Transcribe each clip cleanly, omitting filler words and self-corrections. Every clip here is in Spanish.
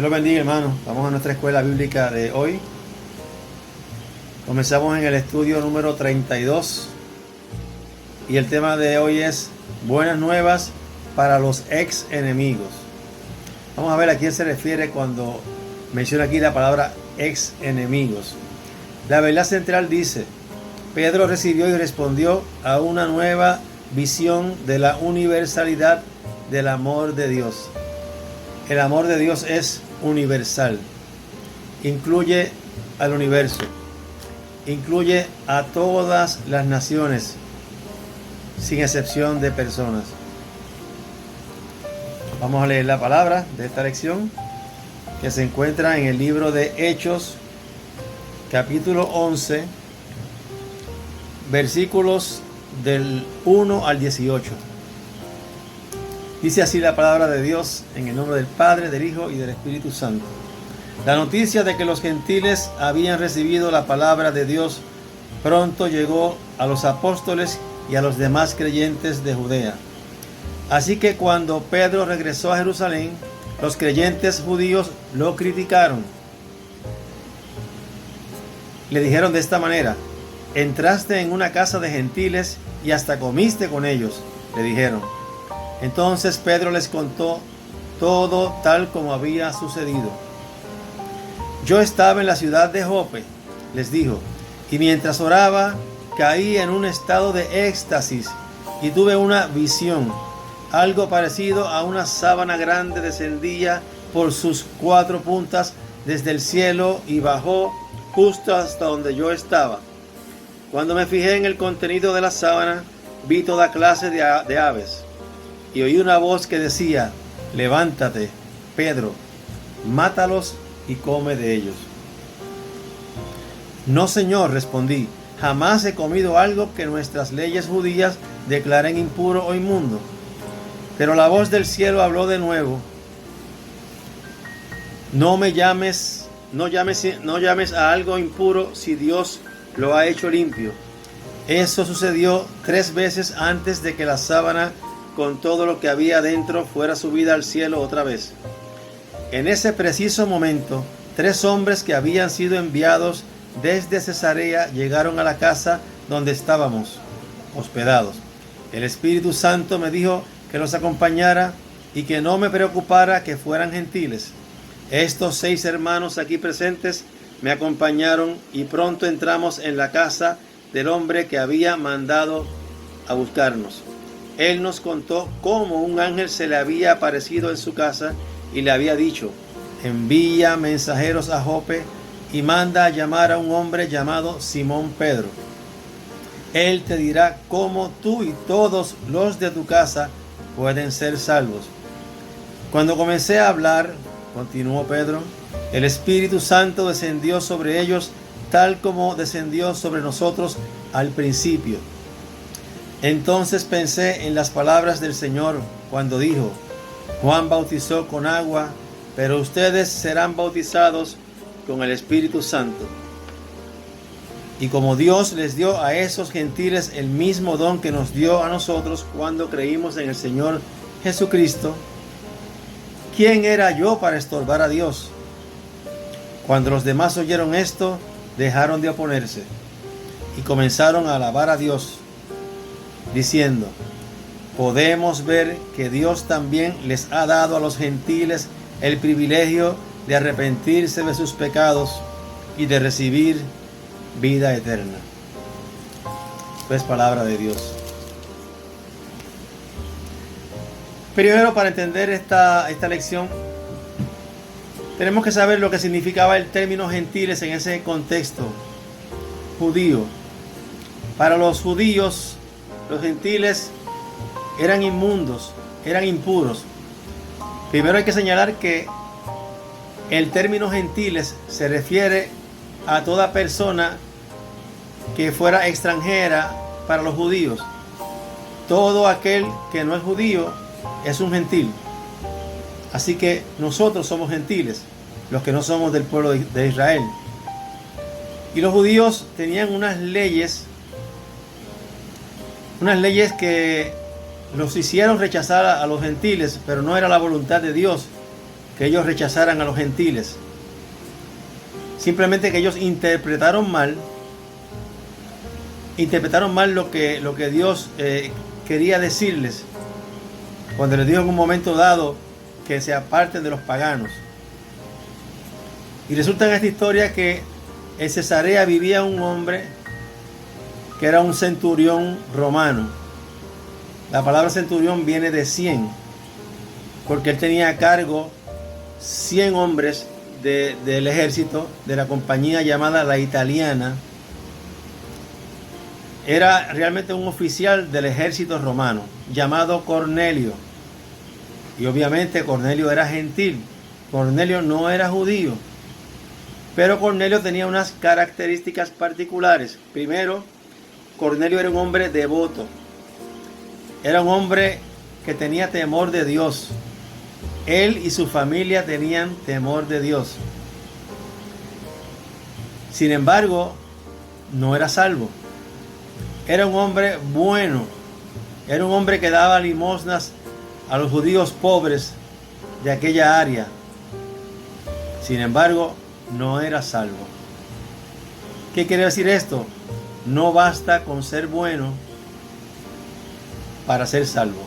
Dios los bendiga, hermanos. Vamos a nuestra escuela bíblica de hoy. Comenzamos en el estudio número 32 y el tema de hoy es buenas nuevas para los ex enemigos. Vamos a ver a quién se refiere cuando menciona aquí la palabra ex enemigos. La verdad central dice: Pedro recibió y respondió a una nueva visión de la universalidad del amor de Dios. El amor de Dios es universal, incluye al universo, incluye a todas las naciones, sin excepción de personas. Vamos a leer la palabra de esta lección, que se encuentra en el libro de Hechos, capítulo 11, versículos del 1 al 18. Dice así la palabra de Dios, en el nombre del Padre, del Hijo y del Espíritu Santo. La noticia de que los gentiles habían recibido la palabra de Dios pronto llegó a los apóstoles y a los demás creyentes de Judea. Así que cuando Pedro regresó a Jerusalén, los creyentes judíos lo criticaron. Le dijeron de esta manera: entraste en una casa de gentiles y hasta comiste con ellos, le dijeron. Entonces Pedro les contó todo tal como había sucedido. Yo estaba en la ciudad de Jope, les dijo, y mientras oraba caí en un estado de éxtasis y tuve una visión. Algo parecido a una sábana grande descendía por sus 4 puntas desde el cielo y bajó justo hasta donde yo estaba. Cuando me fijé en el contenido de la sábana, vi toda clase de aves. Y oí una voz que decía: levántate, Pedro, mátalos y come de ellos. No, Señor, respondí, jamás he comido algo que nuestras leyes judías declaren impuro o inmundo. Pero la voz del cielo habló de nuevo: no llames a algo impuro si Dios lo ha hecho limpio. Eso sucedió 3 veces antes de que la sábana con todo lo que había dentro fuera subida al cielo otra vez. En ese preciso momento, 3 hombres que habían sido enviados desde Cesarea llegaron a la casa donde estábamos hospedados. El Espíritu Santo me dijo que los acompañara y que no me preocupara que fueran gentiles. Estos 6 hermanos aquí presentes me acompañaron y pronto entramos en la casa del hombre que había mandado a buscarnos. Él nos contó cómo un ángel se le había aparecido en su casa y le había dicho: envía mensajeros a Jope y manda a llamar a un hombre llamado Simón Pedro. Él te dirá cómo tú y todos los de tu casa pueden ser salvos. Cuando comencé a hablar, continuó Pedro, el Espíritu Santo descendió sobre ellos tal como descendió sobre nosotros al principio. Entonces pensé en las palabras del Señor cuando dijo: Juan bautizó con agua, pero ustedes serán bautizados con el Espíritu Santo. Y como Dios les dio a esos gentiles el mismo don que nos dio a nosotros cuando creímos en el Señor Jesucristo, ¿quién era yo para estorbar a Dios? Cuando los demás oyeron esto, dejaron de oponerse y comenzaron a alabar a Dios, diciendo: podemos ver que Dios también les ha dado a los gentiles el privilegio de arrepentirse de sus pecados y de recibir vida eterna. Pues palabra de Dios. Primero, para entender esta lección, tenemos que saber lo que significaba el término gentiles en ese contexto judío. Para los judíos, los gentiles eran inmundos, eran impuros. Primero hay que señalar que el término gentiles se refiere a toda persona que fuera extranjera para los judíos. Todo aquel que no es judío es un gentil. Así que nosotros somos gentiles, los que no somos del pueblo de Israel. Y los judíos tenían unas leyes que los hicieron rechazar a los gentiles, pero no era la voluntad de Dios que ellos rechazaran a los gentiles. Simplemente que ellos interpretaron mal lo que Dios quería decirles cuando les dijo en un momento dado que se aparten de los paganos. Y resulta en esta historia que en Cesarea vivía un hombre que era un centurión romano. La palabra centurión viene de 100, porque él tenía a cargo 100 hombres del ejército de la compañía llamada la Italiana. Era realmente un oficial del ejército romano llamado Cornelio. Y obviamente Cornelio era gentil. Cornelio no era judío. Pero Cornelio tenía unas características particulares. Primero, Cornelio era un hombre devoto. Era un hombre que tenía temor de Dios. Él y su familia tenían temor de Dios. Sin embargo, no era salvo. Era un hombre bueno. Era un hombre que daba limosnas a los judíos pobres de aquella área. Sin embargo, no era salvo. ¿Qué quiere decir esto? No basta con ser bueno para ser salvo.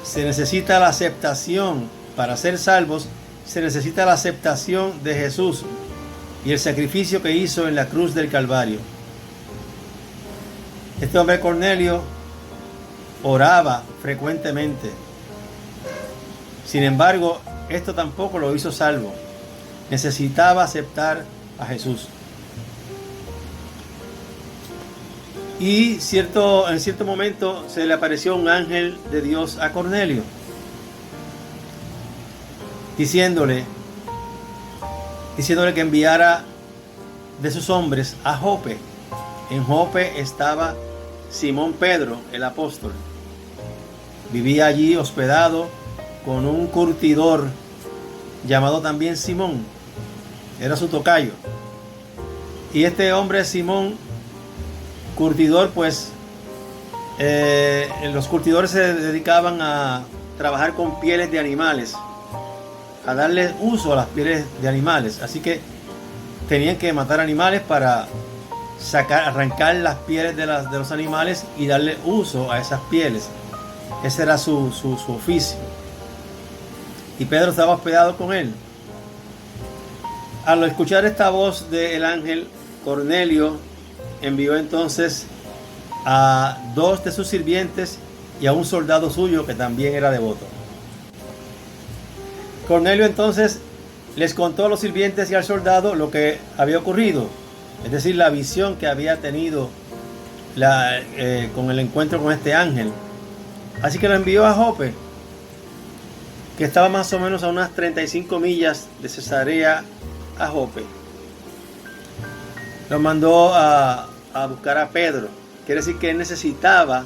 Se necesita la aceptación. Para ser salvos, se necesita la aceptación de Jesús y el sacrificio que hizo en la cruz del Calvario. Este hombre Cornelio oraba frecuentemente. Sin embargo, esto tampoco lo hizo salvo. Necesitaba aceptar a Jesús. Y en cierto momento se le apareció un ángel de Dios a Cornelio, diciéndole que enviara de sus hombres a Jope. En Jope estaba Simón Pedro, el apóstol. Vivía allí hospedado con un curtidor llamado también Simón. Era su tocayo. Y este hombre Simón, curtidor, pues los curtidores se dedicaban a trabajar con pieles de animales, a darle uso a las pieles de animales. Así que tenían que matar animales para arrancar las pieles de los animales y darle uso a esas pieles. Ese era su oficio. Y Pedro estaba hospedado con él. Al escuchar esta voz del ángel, Cornelio envió entonces a 2 de sus sirvientes y a un soldado suyo que también era devoto. Cornelio entonces les contó a los sirvientes y al soldado lo que había ocurrido, es decir, la visión que había tenido con el encuentro con este ángel. Así que lo envió a Jope, que estaba más o menos a unas 35 millas de Cesarea a Jope. Lo mandó a buscar a Pedro. Quiere decir que él necesitaba,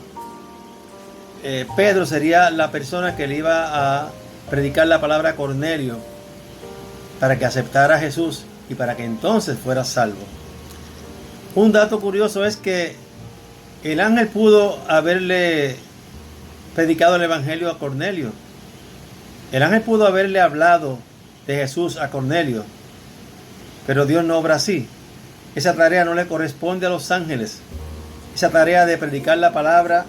Pedro sería la persona que le iba a predicar la palabra a Cornelio para que aceptara a Jesús y para que entonces fuera salvo. Un dato curioso es que el ángel pudo haberle predicado el evangelio a Cornelio. El ángel pudo haberle hablado de Jesús a Cornelio, pero Dios no obra así. Esa tarea no le corresponde a los ángeles. Esa tarea de predicar la palabra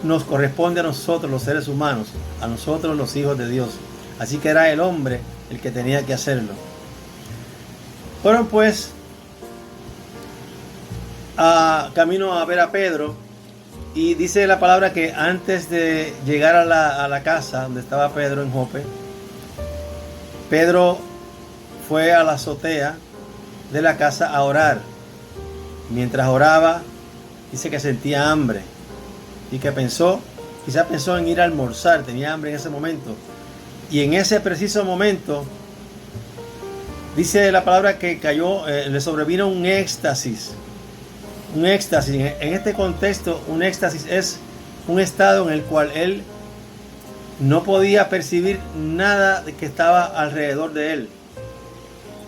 nos corresponde a nosotros, los seres humanos, a nosotros, los hijos de Dios. Así que era el hombre el que tenía que hacerlo. Fueron pues a camino a ver a Pedro, y dice la palabra que antes de llegar a la casa donde estaba Pedro en Jope, Pedro fue a la azotea de la casa a orar. Mientras oraba, dice que sentía hambre y que quizá pensó en ir a almorzar, tenía hambre en ese momento. Y en ese preciso momento, dice la palabra que le sobrevino un éxtasis. Un éxtasis, en este contexto, un éxtasis es un estado en el cual él no podía percibir nada que estaba alrededor de él.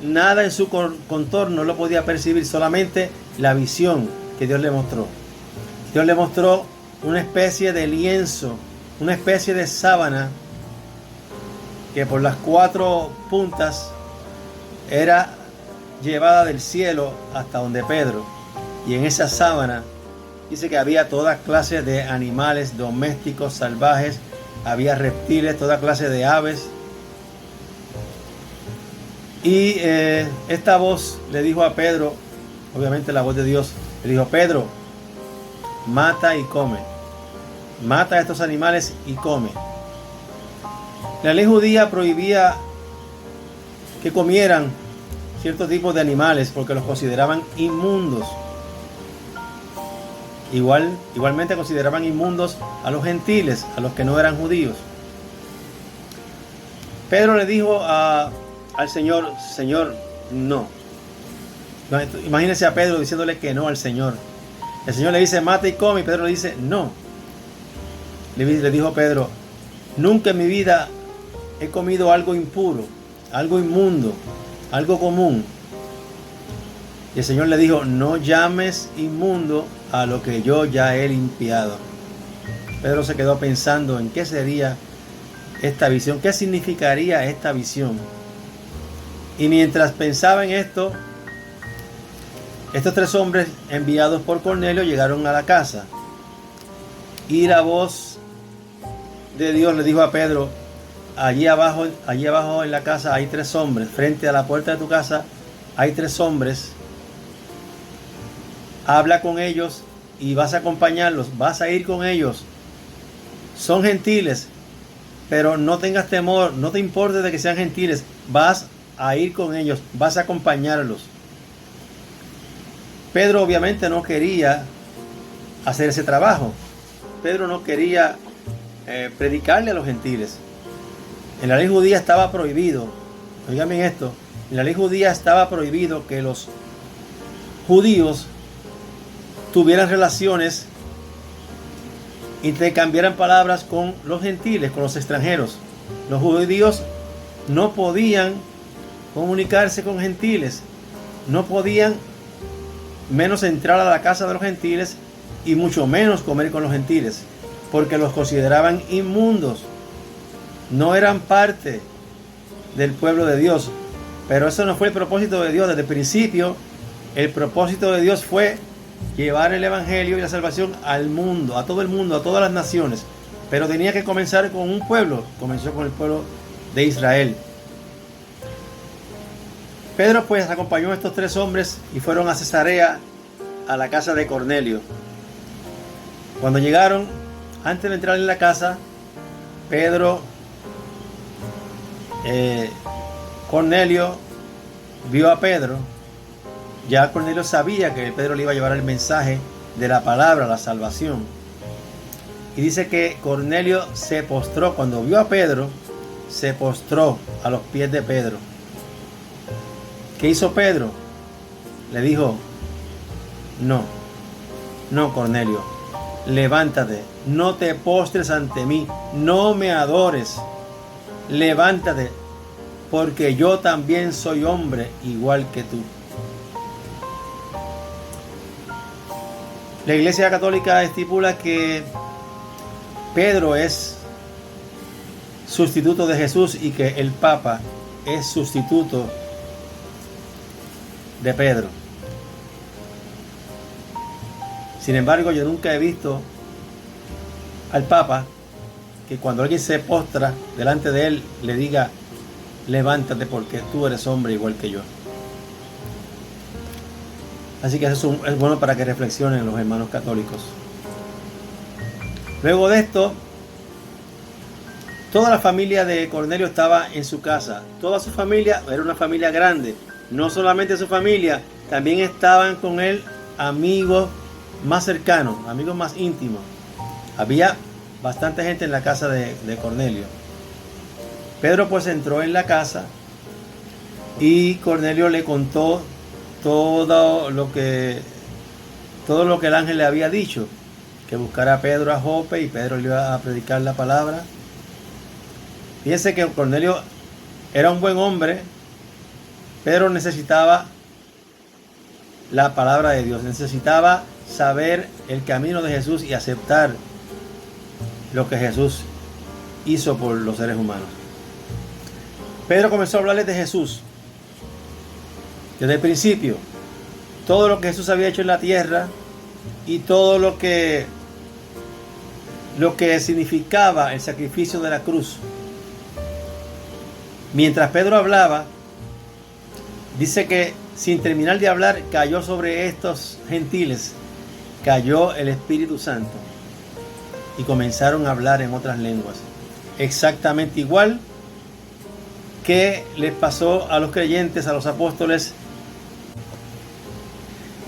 Nada en su contorno lo podía percibir, solamente la visión que Dios le mostró. Dios le mostró una especie de lienzo, una especie de sábana que por las 4 puntas era llevada del cielo hasta donde Pedro. Y en esa sábana dice que había toda clase de animales domésticos, salvajes, había reptiles, toda clase de aves. Y esta voz le dijo a Pedro, obviamente la voz de Dios, le dijo: Pedro, mata y come. Mata a estos animales y come. La ley judía prohibía que comieran ciertos tipos de animales porque los consideraban inmundos. Igualmente consideraban inmundos a los gentiles, a los que no eran judíos. Pedro le dijo al Señor: Señor, no. Imagínense a Pedro diciéndole que no al Señor. El Señor le dice: mata y come, y Pedro le dice: no. Le dijo Pedro: nunca en mi vida he comido algo impuro, algo inmundo, algo común. Y el Señor le dijo: no llames inmundo a lo que yo ya he limpiado. Pedro se quedó pensando en qué sería esta visión, qué significaría esta visión. Y mientras pensaba en esto, estos 3 hombres enviados por Cornelio llegaron a la casa. Y la voz de Dios le dijo a Pedro: allí abajo en la casa hay 3 hombres. Frente a la puerta de tu casa hay 3 hombres. Habla con ellos y vas a acompañarlos, vas a ir con ellos. Son gentiles, pero no tengas temor, no te importe de que sean gentiles. Vas a ir con ellos, vas a acompañarlos. Pedro obviamente no quería hacer ese trabajo. Pedro no quería predicarle a los gentiles. En la ley judía estaba prohibido, oigan esto, en la ley judía estaba prohibido que los judíos tuvieran relaciones, intercambiaran palabras con los gentiles, con los extranjeros. Los judíos no podían comunicarse con gentiles, no podían menos entrar a la casa de los gentiles y mucho menos comer con los gentiles, porque los consideraban inmundos, no eran parte del pueblo de Dios. Pero eso no fue el propósito de Dios. Desde el principio, el propósito de Dios fue llevar el evangelio y la salvación al mundo, a todo el mundo, a todas las naciones. Pero tenía que comenzar con un pueblo. Comenzó con el pueblo de Israel. Pedro pues acompañó a estos 3 hombres y fueron a Cesarea, a la casa de Cornelio. Cuando llegaron, antes de entrar en la casa, Cornelio vio a Pedro. Ya Cornelio sabía que Pedro le iba a llevar el mensaje de la palabra, la salvación. Y dice que Cornelio se postró, cuando vio a Pedro, se postró a los pies de Pedro. ¿Qué hizo Pedro? Le dijo: no, Cornelio, levántate, no te postres ante mí, no me adores, levántate, porque yo también soy hombre igual que tú. La Iglesia Católica estipula que Pedro es sustituto de Jesús y que el Papa es sustituto de Pedro. Sin embargo, yo nunca he visto al Papa que cuando alguien se postra delante de él le diga: levántate porque tú eres hombre igual que yo. Así que eso es bueno para que reflexionen los hermanos católicos. Luego de esto, toda la familia de Cornelio estaba en su casa. Toda su familia era una familia grande. No solamente su familia, también estaban con él amigos más cercanos, amigos más íntimos. Había bastante gente en la casa de Cornelio. Pedro pues entró en la casa y Cornelio le contó todo lo que el ángel le había dicho, que buscara a Pedro a Jope y Pedro le iba a predicar la palabra. Fíjense que Cornelio era un buen hombre, pero necesitaba la palabra de Dios, necesitaba saber el camino de Jesús y aceptar lo que Jesús hizo por los seres humanos. Pedro comenzó a hablarles de Jesús. Desde el principio, todo lo que Jesús había hecho en la tierra y todo lo que significaba el sacrificio de la cruz. Mientras Pedro hablaba, dice que sin terminar de hablar, cayó sobre estos gentiles, cayó el Espíritu Santo y comenzaron a hablar en otras lenguas. Exactamente igual que les pasó a los creyentes, a los apóstoles.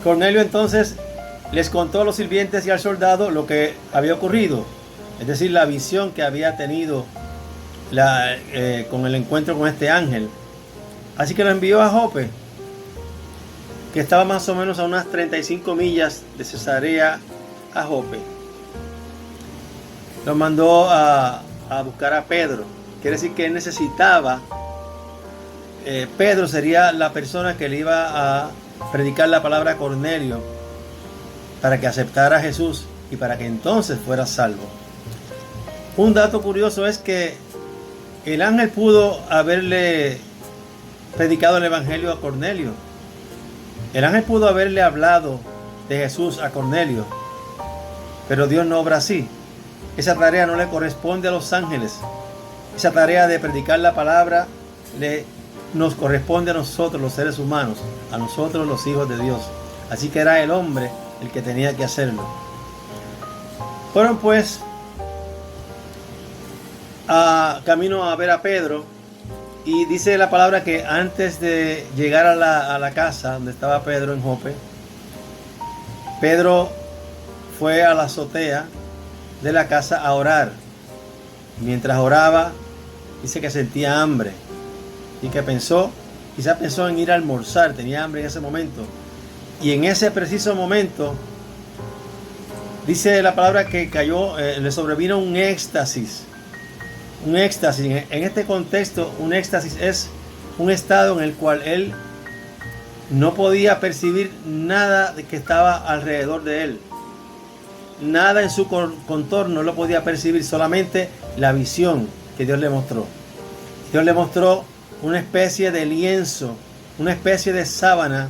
Cornelio entonces les contó a los sirvientes y al soldado lo que había ocurrido, es decir, la visión que había tenido con el encuentro con este ángel. Así que lo envió a Jope, que estaba más o menos a unas 35 millas de Cesarea a Jope. Lo mandó a buscar a Pedro. Quiere decir que él necesitaba, Pedro sería la persona que le iba a predicar la palabra a Cornelio para que aceptara a Jesús y para que entonces fuera salvo. Un dato curioso es que el ángel pudo haberle predicado el evangelio a Cornelio. El ángel pudo haberle hablado de Jesús a Cornelio, pero Dios no obra así. Esa tarea no le corresponde a los ángeles. Esa tarea de predicar la palabra nos corresponde a nosotros los seres humanos, a nosotros los hijos de Dios. Así que era el hombre el que tenía que hacerlo. Fueron pues camino a ver a Pedro, y dice la palabra que antes de llegar a la casa donde estaba Pedro en Jope, Pedro fue a la azotea de la casa a orar. Mientras oraba, dice que sentía hambre y que quizás pensó en ir a almorzar, tenía hambre en ese momento. Y en ese preciso momento, dice la palabra que le sobrevino un éxtasis. Un éxtasis, en este contexto, un éxtasis es un estado en el cual él no podía percibir nada de que estaba alrededor de él. Nada en su contorno lo podía percibir, solamente la visión que Dios le mostró. Dios le mostró una especie de lienzo, una especie de sábana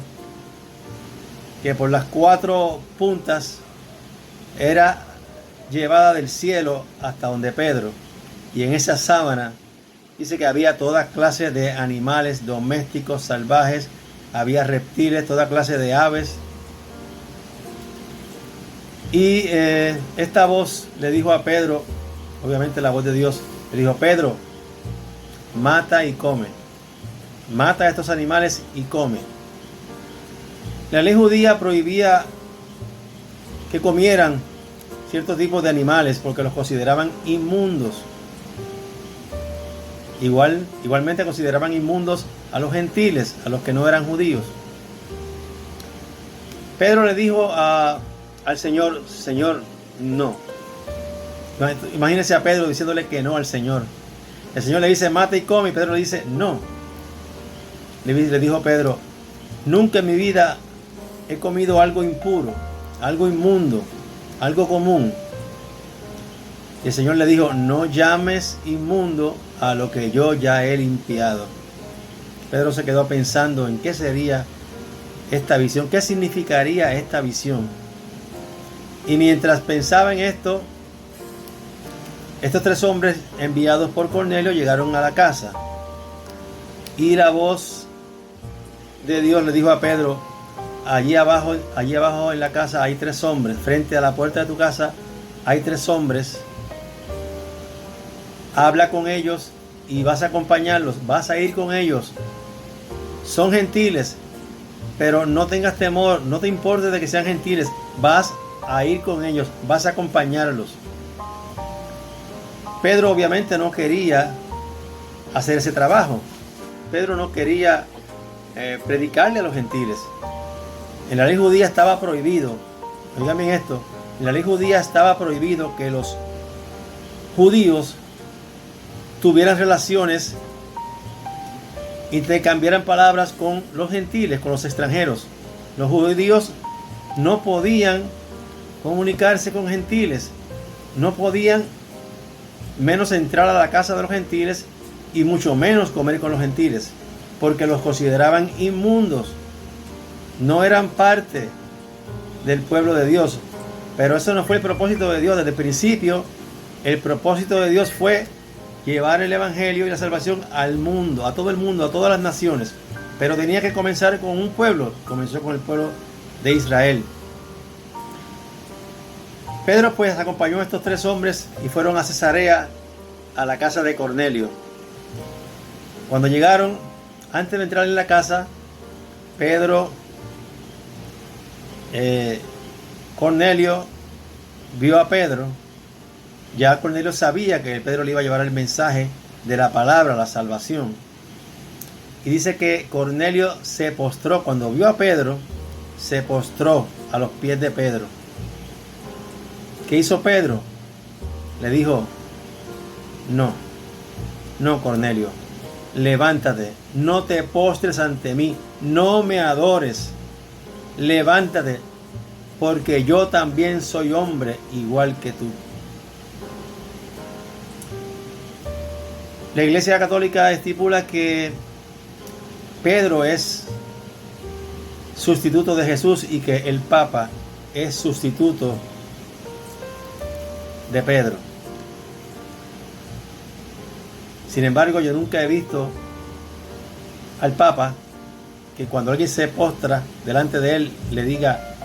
que por las 4 puntas era llevada del cielo hasta donde Pedro. Y en esa sábana dice que había toda clase de animales domésticos, salvajes, había reptiles, toda clase de aves. Y esta voz le dijo a Pedro, obviamente la voz de Dios, le dijo: Pedro, mata y come. Mata a estos animales y come. La ley judía prohibía que comieran ciertos tipos de animales porque los consideraban inmundos. Igualmente consideraban inmundos a los gentiles, a los que no eran judíos. Pedro le dijo al Señor: Señor, no. Imagínense a Pedro diciéndole que no al Señor. El Señor le dice: mata y come, y Pedro le dice: no. Le dijo Pedro: nunca en mi vida he comido algo impuro, algo inmundo, algo común. Y el Señor le dijo: no llames inmundo a lo que yo ya he limpiado. Pedro se quedó pensando en qué sería esta visión, qué significaría esta visión. Y mientras pensaba en esto, estos 3 hombres enviados por Cornelio llegaron a la casa. Y la voz de Dios le dijo a Pedro: allí abajo en la casa hay 3 hombres, frente a la puerta de tu casa hay 3 hombres. Habla con ellos y vas a acompañarlos, vas a ir con ellos. Son gentiles, pero no tengas temor, no te importe de que sean gentiles, vas a ir con ellos, vas a acompañarlos. Pedro obviamente no quería hacer ese trabajo. Pedro no quería predicarle a los gentiles. En la ley judía estaba prohibido, oigan bien esto, en la ley judía estaba prohibido que los judíos tuvieran relaciones, intercambiaran palabras con los gentiles, con los extranjeros. Los judíos no podían comunicarse con gentiles, no podían menos entrar a la casa de los gentiles y mucho menos comer con los gentiles, porque los consideraban inmundos. No eran parte del pueblo de Dios. Pero eso no fue el propósito de Dios. Desde el principio, el propósito de Dios fue llevar el evangelio y la salvación al mundo, a todo el mundo, a todas las naciones. Pero tenía que comenzar con un pueblo. Comenzó con el pueblo de Israel. Pedro pues acompañó a estos tres hombres y fueron a Cesarea, a la casa de Cornelio. Cuando llegaron, antes de entrar en la casa, Cornelio vio a Pedro. Ya Cornelio sabía que Pedro le iba a llevar el mensaje de la palabra, la salvación. Y dice que Cornelio se postró, cuando vio a Pedro, se postró a los pies de Pedro. ¿Qué hizo Pedro? Le dijo: no, Cornelio, levántate, no te postres ante mí, no me adores, levántate, porque yo también soy hombre igual que tú. La Iglesia Católica estipula que Pedro es sustituto de Jesús y que el Papa es sustituto de Pedro. Sin embargo, yo nunca he visto al Papa que cuando alguien se postra delante de él le diga: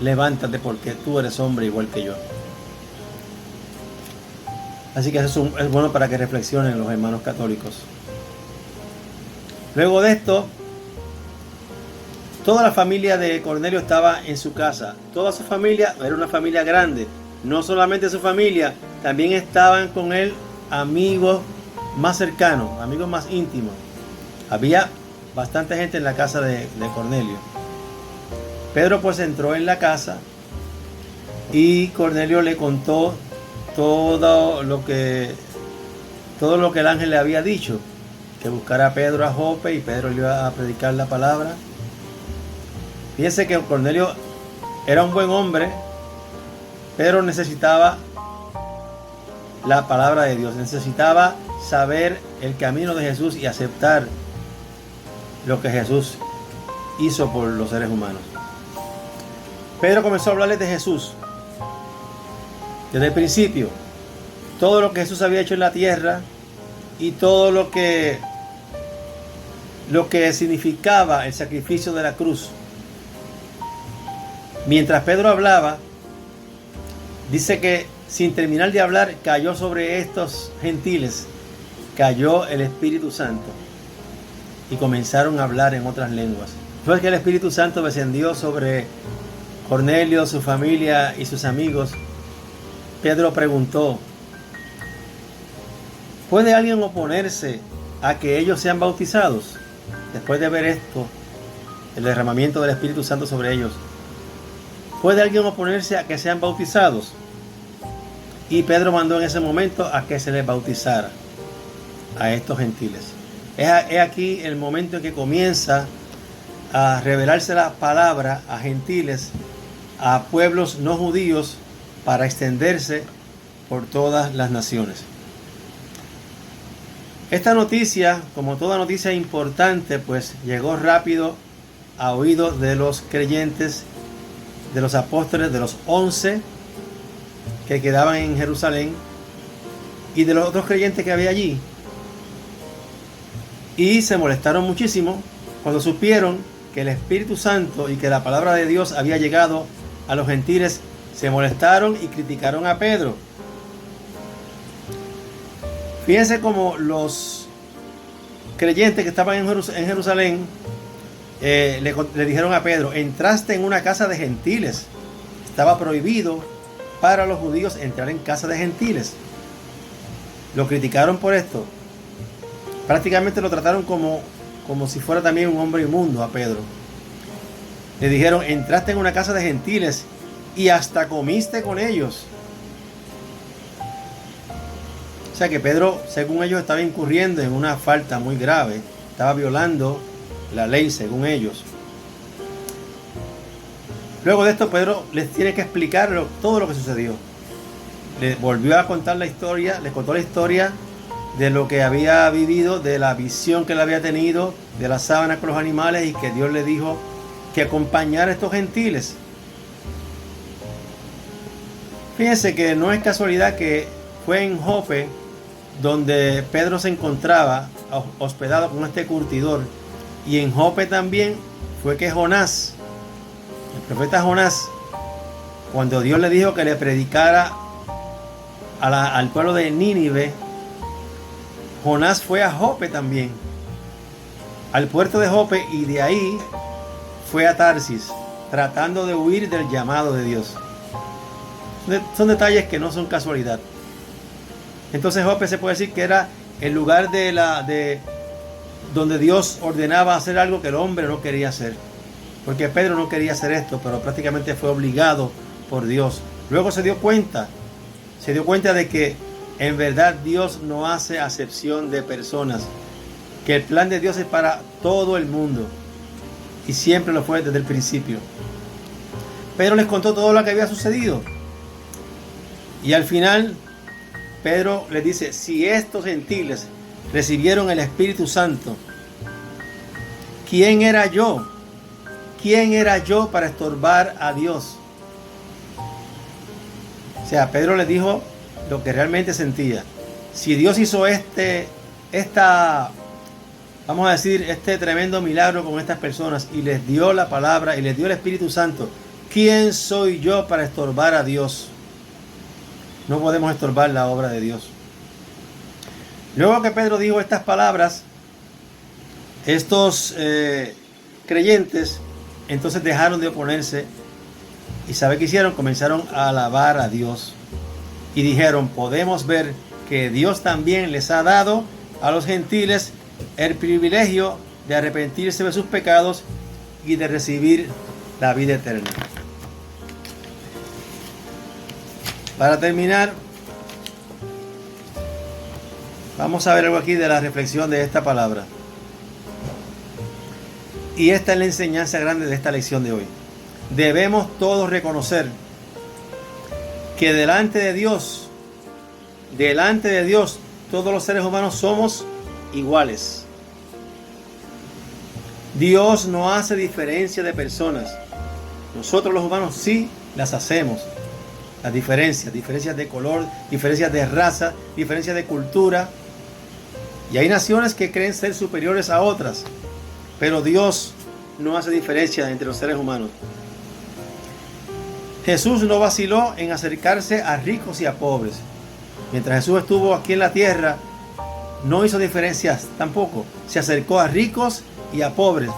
levántate porque tú eres hombre igual que yo. Así que eso es bueno para que reflexionen los hermanos católicos. Luego de esto, toda la familia de Cornelio estaba en su casa. Toda su familia era una familia grande. No solamente su familia, también estaban con él amigos más cercanos, amigos más íntimos. Había bastante gente en la casa de Cornelio. Pedro pues entró en la casa y Cornelio le contó todo lo que el ángel le había dicho, que buscara a Pedro a Jope y Pedro le iba a predicar la palabra. Fíjense que Cornelio era un buen hombre, pero necesitaba la palabra de Dios, necesitaba saber el camino de Jesús y aceptar lo que Jesús hizo por los seres humanos. Pedro comenzó a hablarles de Jesús desde el principio, todo lo que Jesús había hecho en la tierra y todo lo que significaba el sacrificio de la cruz. Mientras Pedro hablaba, dice que sin terminar de hablar cayó sobre estos gentiles, cayó el Espíritu Santo y comenzaron a hablar en otras lenguas. Después que el Espíritu Santo descendió sobre Cornelio, su familia y sus amigos, Pedro preguntó: ¿puede alguien oponerse a que ellos sean bautizados? Después de ver esto, el derramamiento del Espíritu Santo sobre ellos, ¿puede alguien oponerse a que sean bautizados? Y Pedro mandó en ese momento a que se les bautizara a estos gentiles. Es aquí el momento en que comienza a revelarse la palabra a gentiles, a pueblos no judíos, para extenderse por todas las naciones. Esta noticia, como toda noticia importante, pues llegó rápido a oídos de los creyentes, de los apóstoles, de los 11 que quedaban en Jerusalén y de los otros creyentes que había allí. Y se molestaron muchísimo cuando supieron que el Espíritu Santo y que la palabra de Dios había llegado a los gentiles. Se molestaron y criticaron a Pedro. Fíjense cómo los creyentes que estaban en Jerusalén le dijeron a Pedro: entraste en una casa de gentiles. Estaba prohibido para los judíos entrar en casa de gentiles. Lo criticaron por esto. Prácticamente lo trataron como si fuera también un hombre inmundo a Pedro. Le dijeron: entraste en una casa de gentiles y hasta comiste con ellos. O sea que Pedro, según ellos, estaba incurriendo en una falta muy grave. Estaba violando la ley según ellos. Luego de esto, Pedro les tiene que explicar todo lo que sucedió. Les volvió a contar la historia, les contó la historia de lo que había vivido, de la visión que él había tenido, de la sábana con los animales, y que Dios le dijo que acompañara a estos gentiles. Fíjense que no es casualidad que fue en Jope donde Pedro se encontraba hospedado con este curtidor, y en Jope también fue que Jonás, el profeta Jonás, cuando Dios le dijo que le predicara al pueblo de Nínive, Jonás fue a Jope también, al puerto de Jope, y de ahí fue a Tarsis, tratando de huir del llamado de Dios. Son detalles que no son casualidad. Entonces Jope se puede decir que era el lugar de donde Dios ordenaba hacer algo que el hombre no quería hacer. Porque Pedro no quería hacer esto, pero prácticamente fue obligado por Dios. Luego se dio cuenta de que en verdad Dios no hace acepción de personas, que el plan de Dios es para todo el mundo, y siempre lo fue desde el principio. Pedro les contó todo lo que había sucedido, y al final Pedro les dice: si estos gentiles recibieron el Espíritu Santo, ¿quién era yo? ¿Quién era yo para estorbar a Dios? O sea, Pedro les dijo lo que realmente sentía. Si Dios hizo vamos a decir, este tremendo milagro con estas personas, y les dio la palabra y les dio el Espíritu Santo, ¿quién soy yo para estorbar a Dios? No podemos estorbar la obra de Dios. Luego que Pedro dijo estas palabras, estos creyentes entonces dejaron de oponerse, y ¿sabe qué hicieron? Comenzaron a alabar a Dios y dijeron: podemos ver que Dios también les ha dado a los gentiles el privilegio de arrepentirse de sus pecados y de recibir la vida eterna. Para terminar, vamos a ver algo aquí de la reflexión de esta palabra. Y esta es la enseñanza grande de esta lección de hoy. Debemos todos reconocer que delante de Dios, todos los seres humanos somos iguales. Dios no hace diferencia de personas. Nosotros los humanos sí las hacemos. Las diferencias de color, diferencias de raza, diferencias de cultura. Y hay naciones que creen ser superiores a otras, pero Dios no hace diferencia entre los seres humanos. Jesús no vaciló en acercarse a ricos y a pobres. Mientras Jesús estuvo aquí en la tierra, no hizo diferencias tampoco. Se acercó a ricos y a pobres.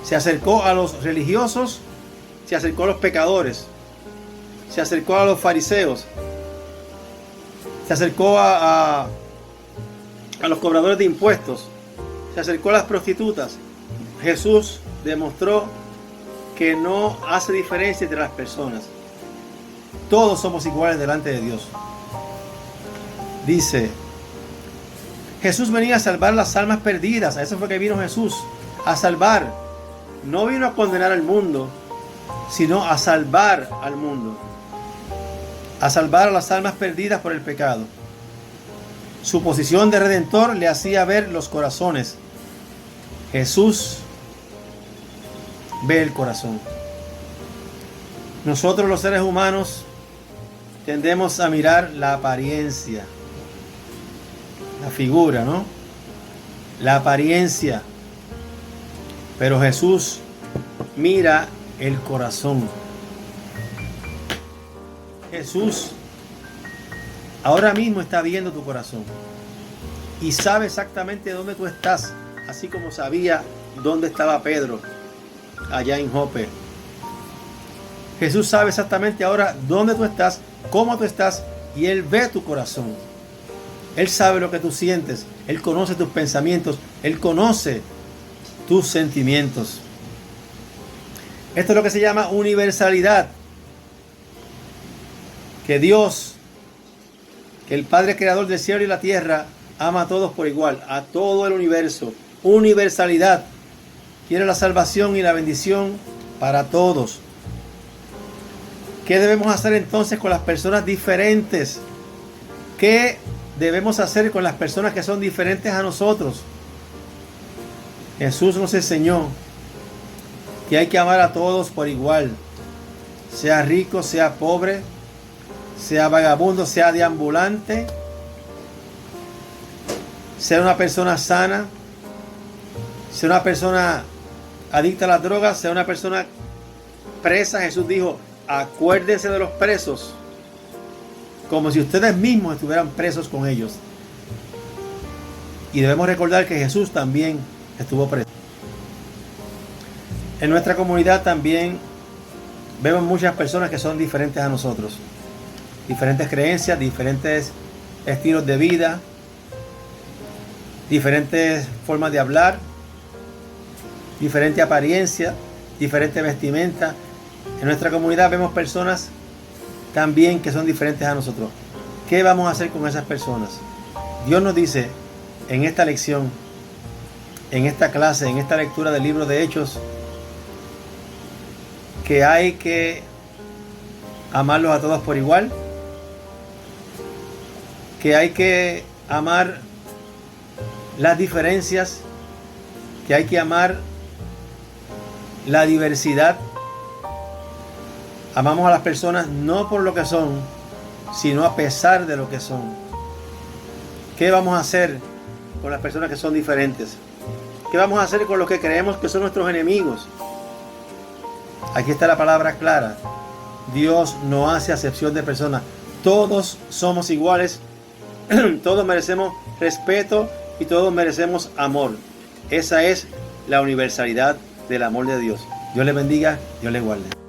Se acercó a los religiosos, se acercó a los pecadores, se acercó a los fariseos, se acercó a los cobradores de impuestos, se acercó a las prostitutas. Jesús demostró que no hace diferencia entre las personas. Todos somos iguales delante de Dios. Dice, Jesús venía a salvar las almas perdidas. A eso fue que vino Jesús, a salvar. No vino a condenar al mundo, sino a salvar al mundo, a salvar a las almas perdidas por el pecado. Su posición de redentor le hacía ver los corazones. Jesús ve el corazón. Nosotros los seres humanos tendemos a mirar la apariencia, la figura, ¿no? La apariencia. Pero Jesús mira el corazón. Jesús ahora mismo está viendo tu corazón y sabe exactamente dónde tú estás, así como sabía dónde estaba Pedro allá en Jope. Jesús sabe exactamente ahora dónde tú estás, cómo tú estás, y Él ve tu corazón. Él sabe lo que tú sientes, Él conoce tus pensamientos, Él conoce tus sentimientos. Esto es lo que se llama universalidad. Que Dios, que el Padre Creador del cielo y la tierra, ama a todos por igual, a todo el universo. Universalidad. Quiere la salvación y la bendición para todos. ¿Qué debemos hacer entonces con las personas diferentes? ¿Qué debemos hacer con las personas que son diferentes a nosotros? Jesús nos enseñó que hay que amar a todos por igual, sea rico, sea pobre, sea vagabundo, sea deambulante, sea una persona sana, sea una persona adicta a las drogas, sea una persona presa. Jesús dijo: acuérdense de los presos, como si ustedes mismos estuvieran presos con ellos. Y debemos recordar que Jesús también estuvo preso. En nuestra comunidad también vemos muchas personas que son diferentes a nosotros, diferentes creencias, diferentes estilos de vida, diferentes formas de hablar, diferente apariencia, diferente vestimenta. En nuestra comunidad vemos personas también que son diferentes a nosotros. ¿Qué vamos a hacer con esas personas? Dios nos dice en esta lección, en esta clase, en esta lectura del libro de Hechos, que hay que amarlos a todos por igual, que hay que amar las diferencias, que hay que amar la diversidad. Amamos a las personas no por lo que son, sino a pesar de lo que son. ¿Qué vamos a hacer con las personas que son diferentes? ¿Qué vamos a hacer con los que creemos que son nuestros enemigos? Aquí está la palabra clara. Dios no hace acepción de personas. Todos somos iguales. Todos merecemos respeto y todos merecemos amor. Esa es la universalidad del amor de Dios. Dios les bendiga, Dios les guarde.